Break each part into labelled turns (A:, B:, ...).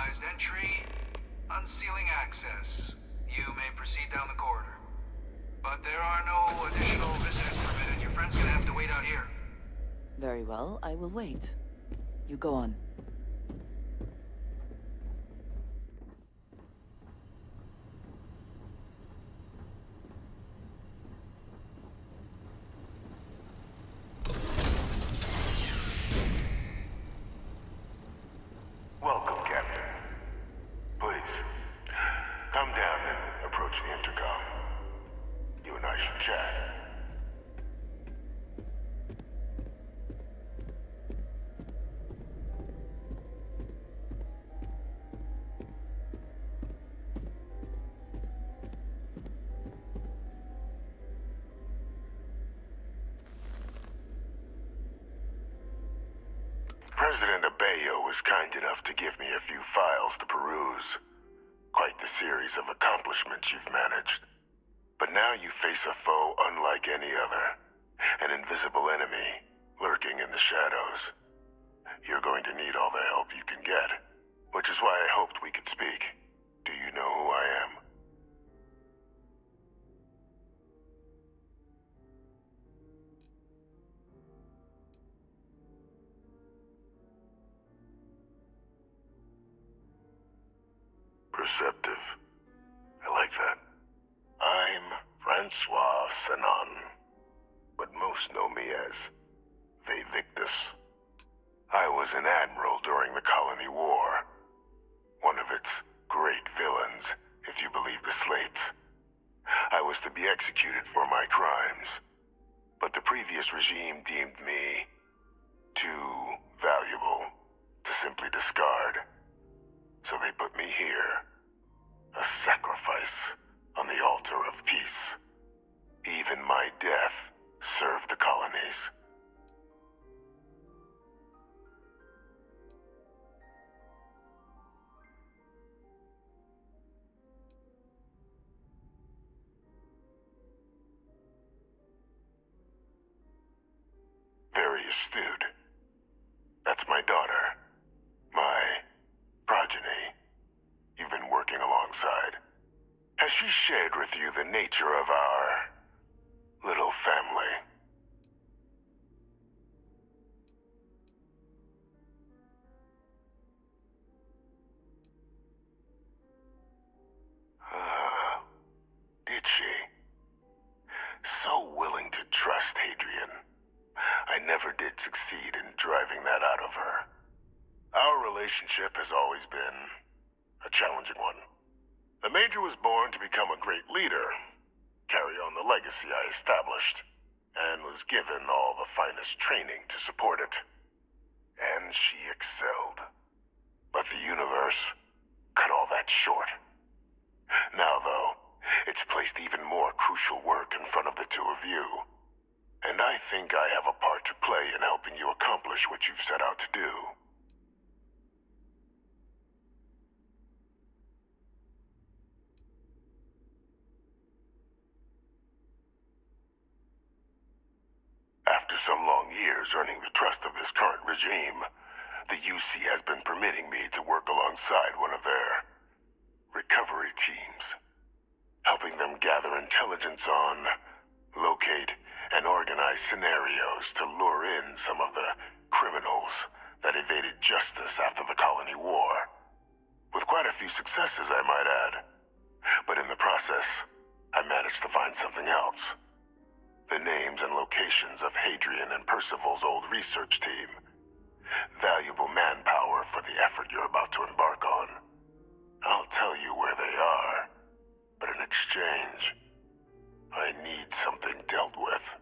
A: Authorized entry. Unsealing access. You may proceed down the corridor. But there are no additional visitors permitted. Your friend's gonna have to wait out here.
B: Very well, I will wait. You go on.
C: Welcome, Captain. Please, come down and approach the intercom. You and I should chat. President Abeyo was kind enough to give me a few files to peruse. Quite the series of accomplishments you've managed. But now you face a foe unlike any other. An invisible enemy, lurking in the shadows. You're going to need all the help you can get, which is why I hoped we could speak. Do you know who I am? Perceptive. I like that. I'm Francois Sanon, but most know me as Victus. I was an admiral during the Colony War. One of its great villains, if you believe the slates. I was to be executed for my crimes, but the previous regime deemed me too valuable to simply discard. So they put me here. A sacrifice on the altar of peace. Even my death served the colonies. Very astute. That's my daughter. My progeny. You've been working alongside. Has she shared with you the nature of our little family? Did she? So willing to trust Hadrian. I never did succeed in driving that out of her. Our relationship has always been a challenging one. The Major was born to become a great leader, carry on the legacy I established, and was given all the finest training to support it. And she excelled. But the universe cut all that short. Now, though, it's placed even more crucial work in front of the two of you. And I think I have a part to play in helping you accomplish what you've set out to do. After some long years earning the trust of this current regime, the UC has been permitting me to work alongside one of their recovery teams, helping them gather intelligence on, locate, and organize scenarios to lure in some of the criminals that evaded justice after the Colony War. With quite a few successes, I might add. But in the process, I managed to find something else. The names and locations of Hadrian and Percival's old research team. Valuable manpower for the effort you're about to embark on. I'll tell you where they are, but in exchange, I need something dealt with.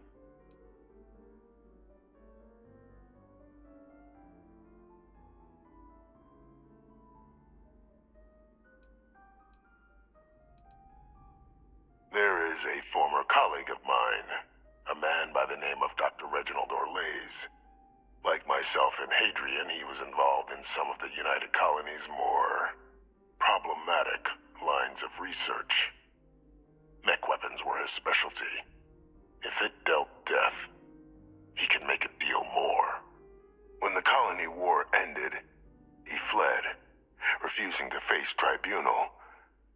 C: There is a former colleague of mine, a man by the name of Dr. Reginald Orlaise. Like myself and Hadrian, he was involved in some of the United Colony's more problematic lines of research. Mech weapons were his specialty. If it dealt death, he could make a deal more. When the Colony War ended, he fled, refusing refusing to face tribunal,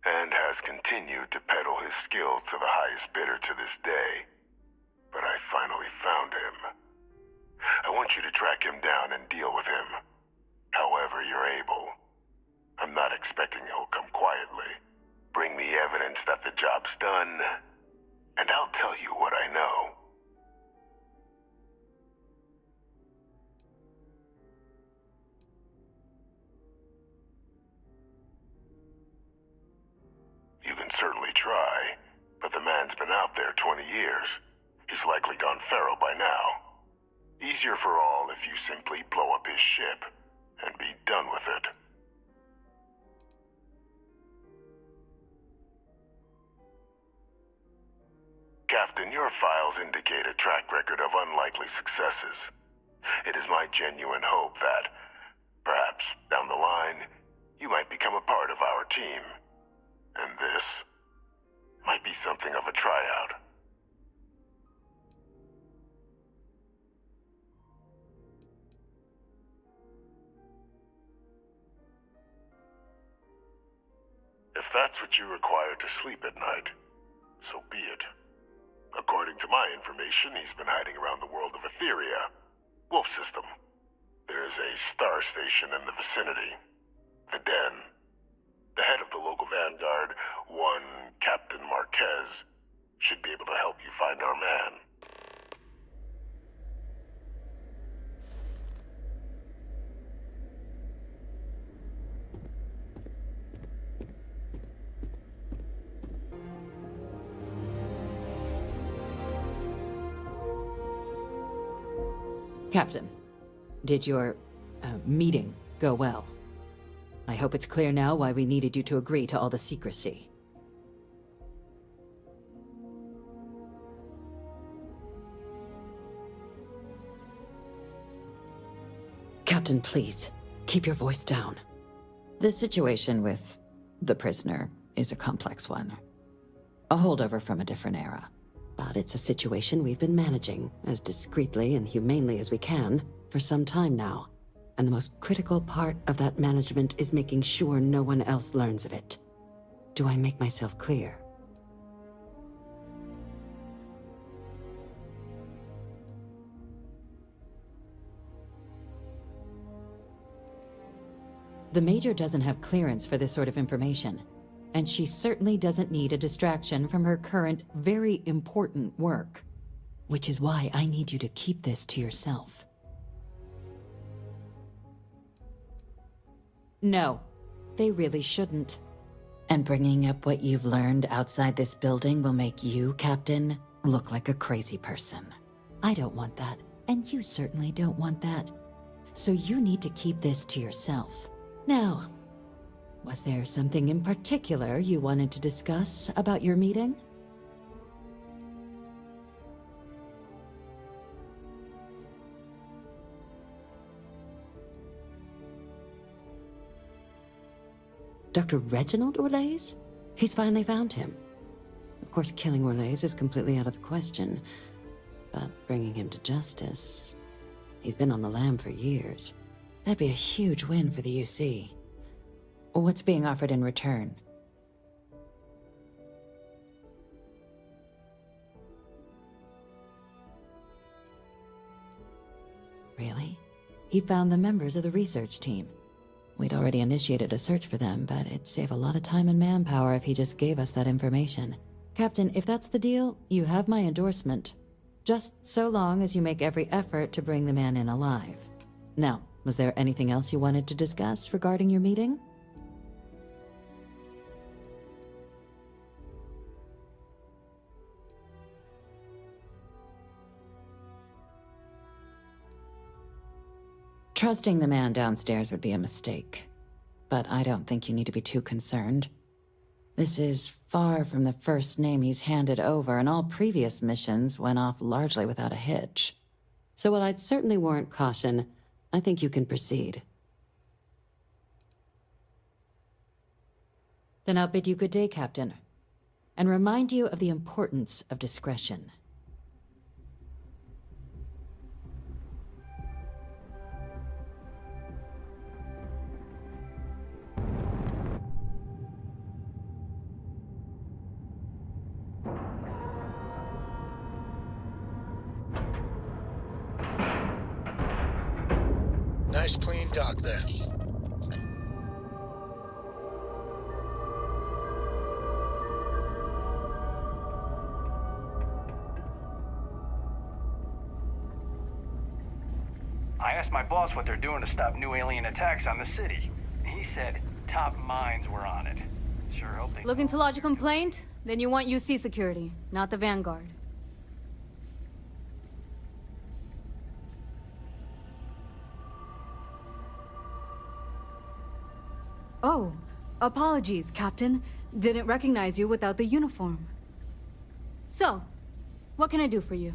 C: and has continued to peddle his skills to the highest bidder to this day. But I finally found him. I want you to track him down and deal with him, however you're able. I'm not expecting he'll come quietly. Bring me evidence that the job's done, and I'll tell you what I know. You can certainly try, but the man's been out there 20 years. He's likely gone feral by now. Easier for all if you simply blow up his ship and be done with it. Captain, your files indicate a track record of unlikely successes. It is my genuine hope that, perhaps down the line, you might become a part of our team. And this might be something of a tryout. If that's what you require to sleep at night, so be it. According to my information, he's been hiding around the world of Etheria, Wolf System. There is a star station in the vicinity, the Den. The head of the local Vanguard, one Captain Marquez, should be able to help you find our man.
D: Captain, did your meeting go well? I hope it's clear now why we needed you to agree to all the secrecy. Captain, please, keep your voice down. The situation with the prisoner is a complex one. A holdover from a different era. But it's a situation we've been managing as discreetly and humanely as we can for some time now. And the most critical part of that management is making sure no one else learns of it. Do I make myself clear? The Major doesn't have clearance for this sort of information, and she certainly doesn't need a distraction from her current, very important work. Which is why I need you to keep this to yourself. No, they really shouldn't. And bringing up what you've learned outside this building will make you, Captain, look like a crazy person. I don't want that, and you certainly don't want that. So you need to keep this to yourself. Now, was there something in particular you wanted to discuss about your meeting? Dr. Reginald Orlaise? He's finally found him. Of course, killing Orlaise is completely out of the question, but bringing him to justice... He's been on the lam for years. That'd be a huge win for the UC. What's being offered in return? Really? He found the members of the research team. We'd already initiated a search for them, but it'd save a lot of time and manpower if he just gave us that information. Captain, if that's the deal, you have my endorsement. Just so long as you make every effort to bring the man in alive. Now, was there anything else you wanted to discuss regarding your meeting? Trusting the man downstairs would be a mistake, but I don't think you need to be too concerned. This is far from the first name he's handed over, and all previous missions went off largely without a hitch. So while I'd certainly warrant caution, I think you can proceed. Then I'll bid you good day, Captain, and remind you of the importance of discretion.
E: Nice clean dock there.
F: I asked my boss what they're doing to stop new alien attacks on the city. He said top minds were on it. Sure hope they...
G: Looking to lodge a complaint? Then you want UC security, not the Vanguard. Oh, apologies, Captain. Didn't recognize you without the uniform. So, what can I do for you?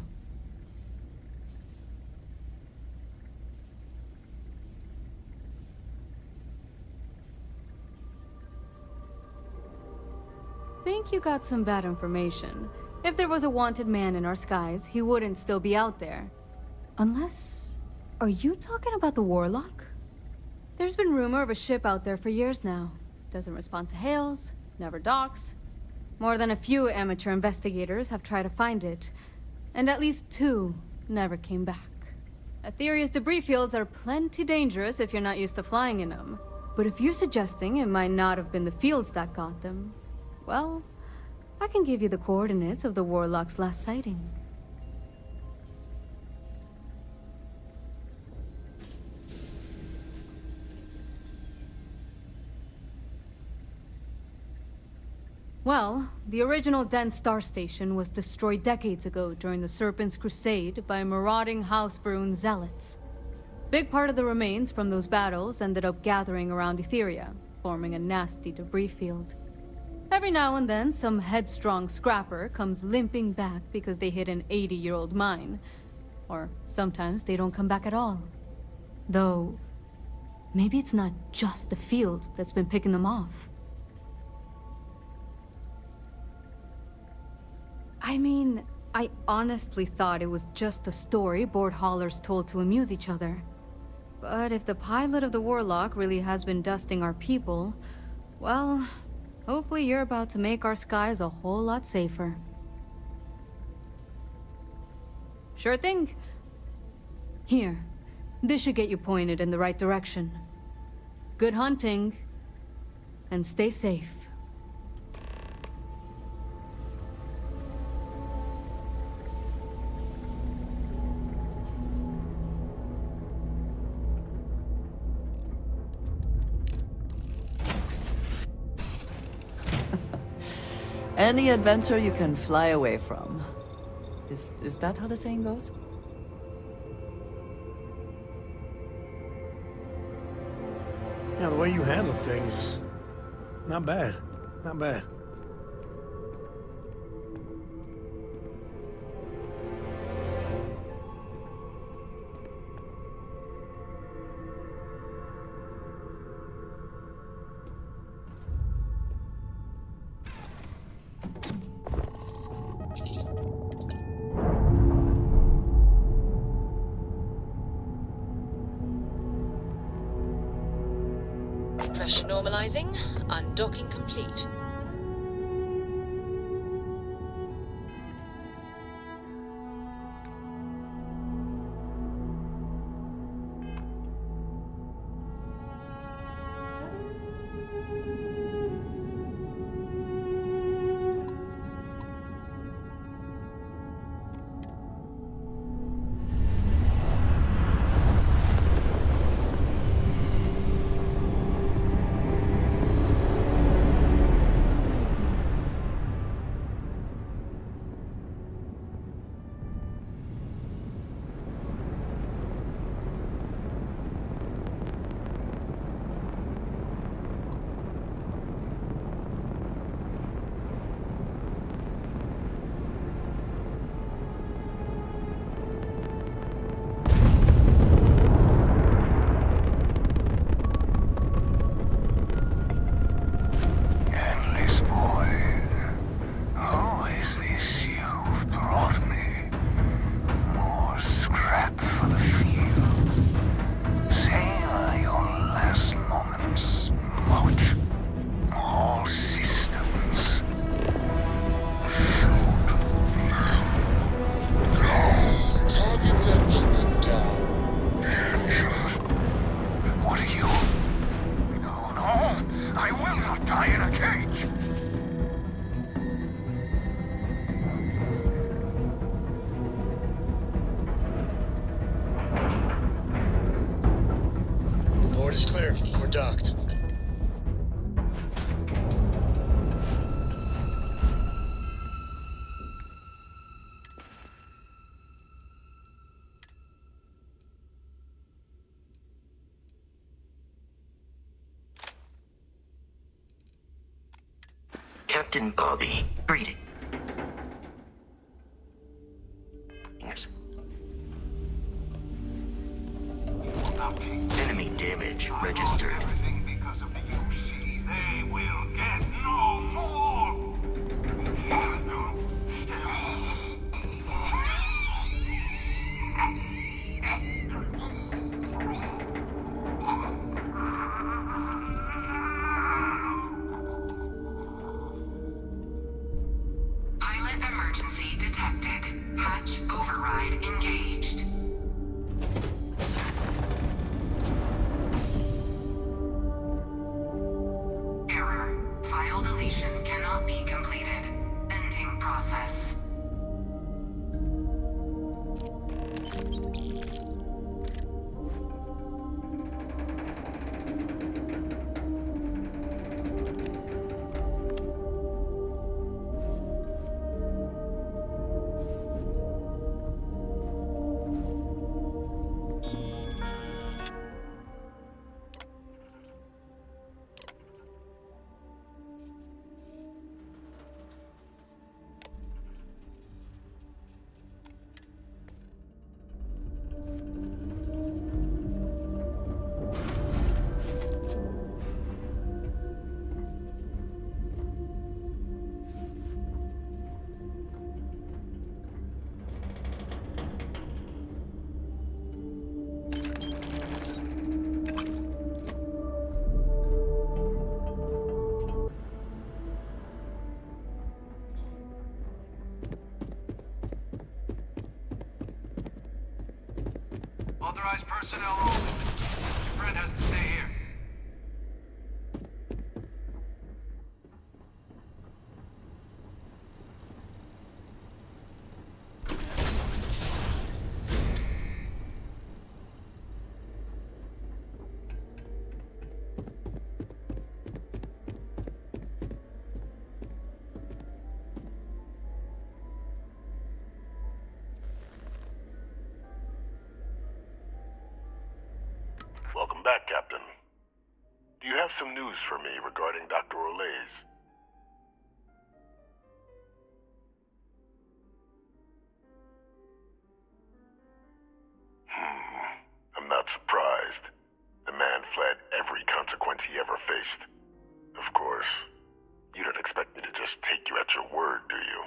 G: Think you got some bad information. If there was a wanted man in our skies, he wouldn't still be out there. Unless... Are you talking about the Warlock? There's been rumor of a ship out there for years now. Doesn't respond to hails, never docks. More than a few amateur investigators have tried to find it, and at least 2 never came back. Aetheria's debris fields are plenty dangerous if you're not used to flying in them. But if you're suggesting it might not have been the fields that got them, well, I can give you the coordinates of the Warlock's last sighting. Well, the original dense star station was destroyed decades ago during the Serpent's Crusade by marauding House Varun zealots. Big part of the remains from those battles ended up gathering around Etheria, forming a nasty debris field. Every now and then, some headstrong scrapper comes limping back because they hit an 80-year-old mine. Or sometimes they don't come back at all. Though, maybe it's not just the field that's been picking them off. I mean, I honestly thought it was just a story board haulers told to amuse each other. But if the pilot of the Warlock really has been dusting our people, well, hopefully you're about to make our skies a whole lot safer. Sure thing. Here, this should get you pointed in the right direction. Good hunting, and stay safe.
B: Any adventure you can fly away from. Is that how the saying goes?
E: Yeah, the way you handle things, not bad. Not bad.
H: Pressure normalizing. Undocking complete.
I: is clear. We're docked.
J: Captain Bobby, greetings. Enemy damage registered.
C: Everything because of the UC. They will get no more!
K: Pilot emergency detected. Hatch override engaged. Error. File deletion cannot be completed. Ending process.
A: Authorized personnel only. Friend has to stay here.
C: Welcome back, Captain. Do you have some news for me regarding Dr. Olays? I'm not surprised. The man fled every consequence he ever faced. Of course, you don't expect me to just take you at your word, do you?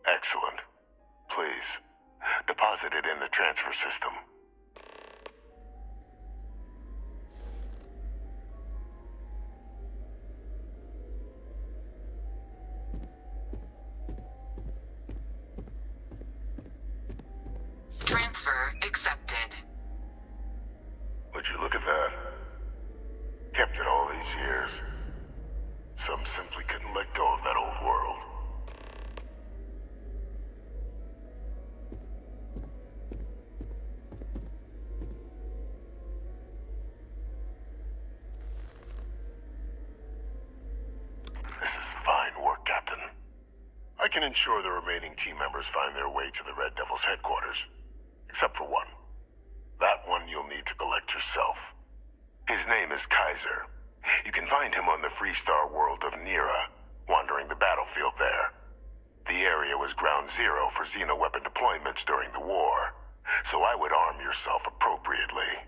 C: Excellent. Please, deposit it in the transfer system.
K: Transfer accepted.
C: Would you look at that? Kept it all these years. Some simply couldn't let go of that old world. This is fine work, Captain. I can ensure the remaining team members find their way to the Red Devil's headquarters. Except for one. That one you'll need to collect yourself. His name is Kaiser. You can find him on the Freestar world of Nira, wandering the battlefield there. The area was ground zero for xeno-weapon deployments during the war, so I would arm yourself appropriately.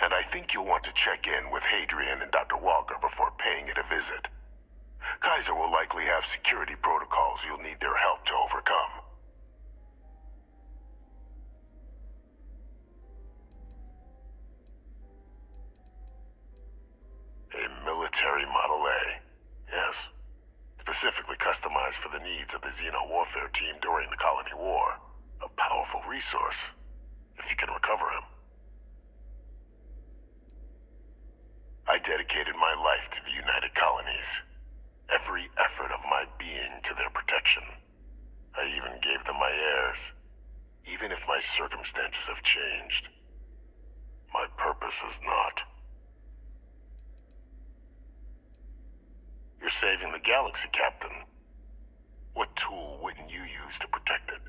C: And I think you'll want to check in with Hadrian and Dr. Walker before paying it a visit. Kaiser will likely have security protocols you'll need their help to overcome. A military Model A, yes. Specifically customized for the needs of the Xeno warfare team during the Colony War. A powerful resource, if you can recover him. I dedicated my life to the United Colonies. every effort of my being to their protection. I even gave them my heirs. Even if my circumstances have changed, my purpose has not. You're saving the galaxy, Captain. What tool wouldn't you use to protect it?